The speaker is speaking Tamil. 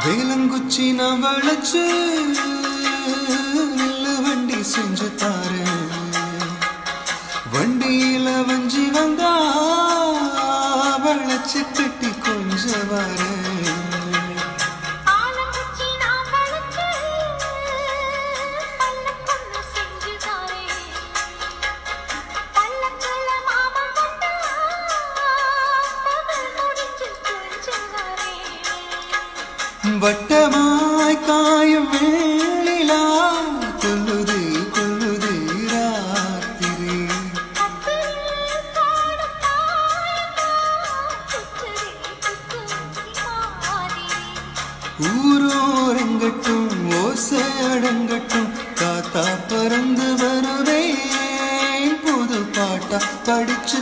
வேலங்குச்சி நான் வளைச்சு நெல்லு வண்டி செஞ்சு தாரு வண்டியில வஞ்சி வந்தா வளைச்சு கட்டி கொஞ்ச வர வட்டமாய் காயும் வேளிலா கொல்லுதே கொல்லுதே ராத்திரி ஊரோரெங்கட்டும் ஓசை அடங்கட்டும் காத்தா பறந்து வருவேன் புது பாட்டா படிச்சு